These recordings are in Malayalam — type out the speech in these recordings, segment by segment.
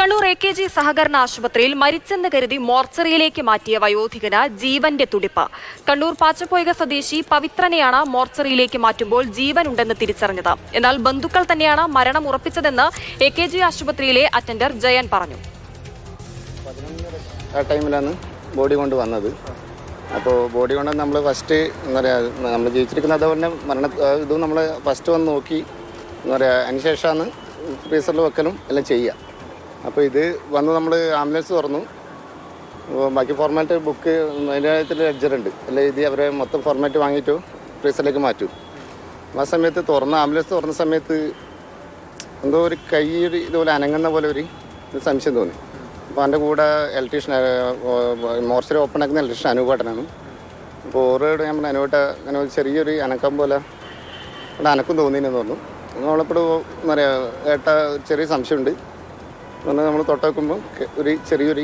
കണ്ണൂർ AKG സഹകരണ ആശുപത്രിയിൽ മരിച്ചെന്ന് കരുതി മോർച്ചറിയിലേക്ക് മാറ്റിയ വയോധികന് ജീവന്റെ തുടിപ്പ്. കണ്ണൂർ പാച്ചപ്പോയക സ്വദേശി പവിത്രനെയാണ് മോർച്ചറിയിലേക്ക് മാറ്റുമ്പോൾ ജീവനുണ്ടെന്ന് തിരിച്ചറിഞ്ഞത്. എന്നാൽ ബന്ധുക്കൾ തന്നെയാണ് മരണം ഉറപ്പിച്ചതെന്ന് AKG ആശുപത്രിയിലെ അറ്റൻഡർ ജയൻ പറഞ്ഞു. ആ ടൈമിലാണ് ബോഡി കൊണ്ട് വന്നത്. അപ്പോൾ ബോഡി കൊണ്ട് നമ്മൾ ഫസ്റ്റ് എന്താ പറയുക, നമ്മൾ ജീവിച്ചിരിക്കുന്ന അതുപോലെ ഇതും നമ്മൾ ഫസ്റ്റ് വന്ന് നോക്കി എന്താ പറയുക, അതിന് ശേഷമാണ് ഫ്രീസറിൽ വെക്കലും എല്ലാം ചെയ്യുക. അപ്പോൾ ഇത് വന്ന് നമ്മൾ ആംബുലൻസ് തുറന്നു, ബാക്കി ഫോർമാറ്റ് ബുക്ക് അതിൻ്റെ ലെഡ്ജറുണ്ട് എല്ലാം എഴുതി അവരെ മൊത്തം ഫോർമാറ്റ് വാങ്ങിയിട്ട് ഫ്രീസറിലേക്ക് മാറ്റും. ആ സമയത്ത് ആംബുലൻസ് തുറന്ന സമയത്ത് എന്തോ ഒരു കൈ ഇതുപോലെ അനങ്ങുന്ന പോലെ ഒരു സംശയം തോന്നി. അപ്പോൾ എൻ്റെ കൂടെ ഇലക്ട്രീഷ്യൻ, മോർച്ചറി ഓപ്പൺ ആക്കുന്ന ഇലക്ട്രീഷ്യൻ അനൂപേട്ടനാണ്. അപ്പോൾ ഓരോട് നമ്മൾ അനൂപേട്ട അങ്ങനെ ചെറിയൊരു അനക്കം പോലെ അവിടെ അനക്കം തോന്നിയെന്ന് തോന്നുന്നു. നമ്മളെപ്പോഴും എന്താ പറയുക, ഏട്ട ചെറിയ സംശയമുണ്ട് പറഞ്ഞാൽ നമ്മൾ തൊട്ട് വെക്കുമ്പോൾ ഒരു ചെറിയൊരു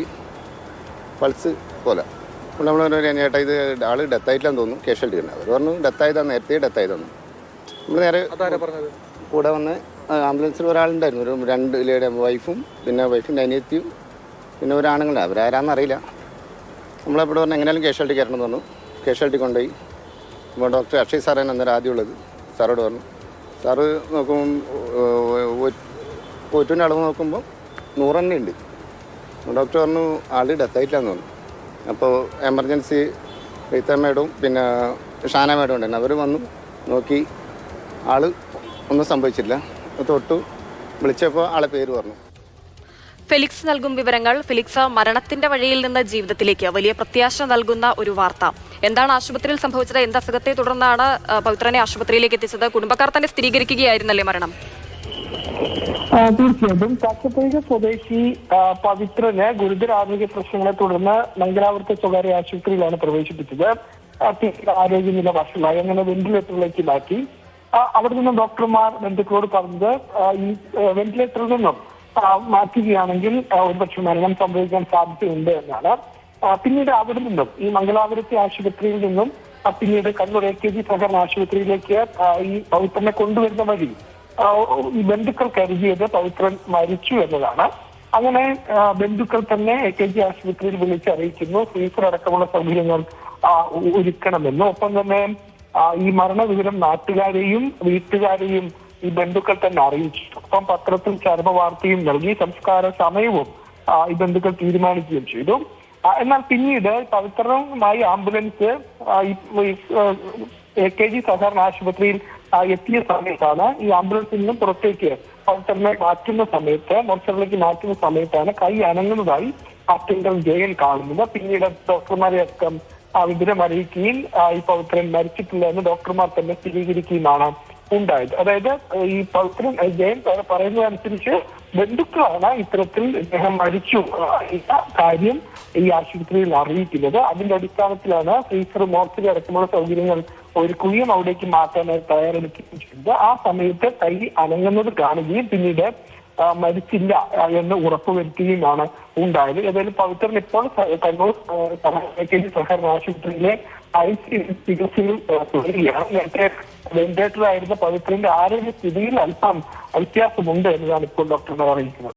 പൾസ് പോലെ. അപ്പോൾ നമ്മൾ ഏട്ടാ ഇത് ആൾ ഡെത്തായിട്ടില്ലാന്ന് തോന്നുന്നു, കാഷ്വാലിറ്റി തന്നെ. അവർ പറഞ്ഞു ഡെത്തായതാണ്, നേരത്തെ ഡെത്തായതാണ്. നമ്മൾ നേരെ കൂടെ വന്ന് ആംബുലൻസിൽ ഒരാളുണ്ടായിരുന്നു, ഒരു 2 ലേഡി വൈഫും പിന്നെ വൈഫിൻ്റെ അനിയത്തിയും പിന്നെ ഒരാണുങ്ങളുണ്ട്. അവരാരാന്നറിയില്ല. നമ്മളെപ്പോഴും പറഞ്ഞു എങ്ങനെയാലും കാഷ്വാലിറ്റി കയറണം എന്ന് പറഞ്ഞു. കാഷ്വാലിറ്റി കൊണ്ടുപോയി. ഇപ്പോൾ ഡോക്ടർ അക്ഷയ് സാറാണ് അന്നേരം ആദ്യമുള്ളത്. സാറോട് പറഞ്ഞു. സാറ് നോക്കുമ്പം പോയിട്ടിൻ്റെ അളവ് നോക്കുമ്പോൾ 100 തന്നെ ഉണ്ട്. ഡോക്ടർ പറഞ്ഞു ആൾ ഡെത്തായിട്ടില്ലാന്ന് പറഞ്ഞു. അപ്പോൾ എമർജൻസി റീത്ത മേഡവും പിന്നെ ഷാന മേഡം ഉണ്ടായിരുന്നു. അവർ വന്നു നോക്കി, ആൾ ഒന്നും സംഭവിച്ചില്ല. തൊട്ടു വിളിച്ചപ്പോൾ ആളെ പേര് പറഞ്ഞു. ഫെലിക്സ് നൽകും വിവരങ്ങൾ. ഫെലിക്സ്, മരണത്തിന്റെ വഴിയിൽ നിന്ന് ജീവിതത്തിലേക്ക് വലിയ പ്രത്യാശ നൽകുന്ന ഒരു വാർത്ത. എന്താണ് ആശുപത്രിയിൽ സംഭവിച്ചത്? എന്ത് അസുഖത്തെ തുടർന്നാണ് പവിത്രനെ ആശുപത്രിയിലേക്ക് എത്തിച്ചത്? കുടുംബക്കാർ തന്നെ സ്ഥിരീകരിക്കുകയായിരുന്നല്ലേ മരണം? തീർച്ചയായിട്ടും പാച്ചപ്പോയക സ്വദേശി പവിത്രന് ഗുരുതര ആരോഗ്യ പ്രശ്നങ്ങളെ തുടർന്ന് മംഗലാപുരത്തെ സ്വകാര്യ ആശുപത്രിയിലാണ് പ്രവേശിപ്പിച്ചത്. ആരോഗ്യനില വഷളായി, അങ്ങനെ വെന്റിലേറ്ററിലേക്ക് മാറ്റി. അവിടെ നിന്ന് ഡോക്ടർമാർ ബന്ധുക്കളോട് പറഞ്ഞത് ഈ വെന്റിലേറ്ററിൽ നിന്നും മാറ്റുകയാണെങ്കിൽ ഒരുപക്ഷെ മരണം സംഭവിക്കാൻ സാധ്യതയുണ്ട് എന്നാണ്. പിന്നീട് അവിടെ നിന്നും ഈ മംഗലാപുരത്തെ ആശുപത്രിയിൽ നിന്നും പിന്നീട് കണ്ണൂർ AKG സഹകരണ ആശുപത്രിയിലേക്ക് ഈ പവിത്രനെ കൊണ്ടുവരുന്ന വഴി ഈ ബന്ധുക്കൾ കരുതിയത് പവിത്രൻ മരിച്ചു എന്നതാണ്. അങ്ങനെ ബന്ധുക്കൾ തന്നെ AKG ആശുപത്രിയിൽ വിളിച്ചറിയിക്കുന്നു ഫ്രീസർ അടക്കമുള്ള സൗകര്യങ്ങൾ ഒരുക്കണമെന്ന്. ഒപ്പം തന്നെ ഈ മരണവിവരം നാട്ടുകാരെയും വീട്ടുകാരെയും ഈ ബന്ധുക്കൾ തന്നെ അറിയിച്ചു. ഒപ്പം പത്രത്തിൽ ചരമവാർത്തയും നൽകി. സംസ്കാര സമയവും ഈ ബന്ധുക്കൾ തീരുമാനിക്കുകയും ചെയ്തു. എന്നാൽ പിന്നീട് പവിത്രനുമായി ആംബുലൻസ് AKG സഹകരണ ആശുപത്രിയിൽ എത്തിയ സമയത്താണ് ഈ ആംബുലൻസിൽ നിന്നും പുറത്തേക്ക് പവിത്രനെ മാറ്റുന്ന സമയത്ത്, മോർച്ചറിലേക്ക് മാറ്റുന്ന സമയത്താണ് കൈ അനങ്ങുന്നതായി അറ്റൻഡർ ജയൻ കാണുന്നത്. പിന്നീട് ഡോക്ടർമാരെ അടക്കം വിവരം അറിയിക്കുകയും ഈ പവിത്രൻ മരിച്ചിട്ടില്ല എന്ന് ഡോക്ടർമാർ തന്നെ സ്ഥിരീകരിക്കുകയുമാണ് ഉണ്ടായത്. അതായത് ഈ പവിത്രൻ ജയൻ പറയുന്നതനുസരിച്ച് ബന്ധുക്കളാണ് ഇത്തരത്തിൽ ഇദ്ദേഹം മരിച്ചു കാര്യം ഈ ആശുപത്രിയിൽ അറിയിക്കുന്നത്. അതിന്റെ അടിസ്ഥാനത്തിലാണ് ഫ്രീസർ, മോർച്ചറി അടക്കമുള്ള സൗകര്യങ്ങൾ ഒരുക്കുകയും അവിടേക്ക് മാറ്റാനായി തയ്യാറെടുക്കുകയും ചെയ്തത്. ആ സമയത്ത് കൈ അനങ്ങുന്നത് കാണുകയും പിന്നീട് മരിച്ചില്ല എന്ന് ഉറപ്പുവരുത്തുകയുമാണ് ഉണ്ടായത്. ഏതായാലും പവിത്രൻ ഇപ്പോൾ കണ്ണൂർ AKG സഹകരണ ആശുപത്രിയിലെ ചികിത്സയിൽ തുടരുകയാണ്. നേരത്തെ വെന്റിലേറ്ററിലായിരുന്ന പവിത്രന്റെ ആരോഗ്യസ്ഥിതിയിൽ അല്പം വ്യത്യാസമുണ്ട് എന്നതാണ് ഇപ്പോൾ ഡോക്ടർമാർ അറിയിക്കുന്നത്.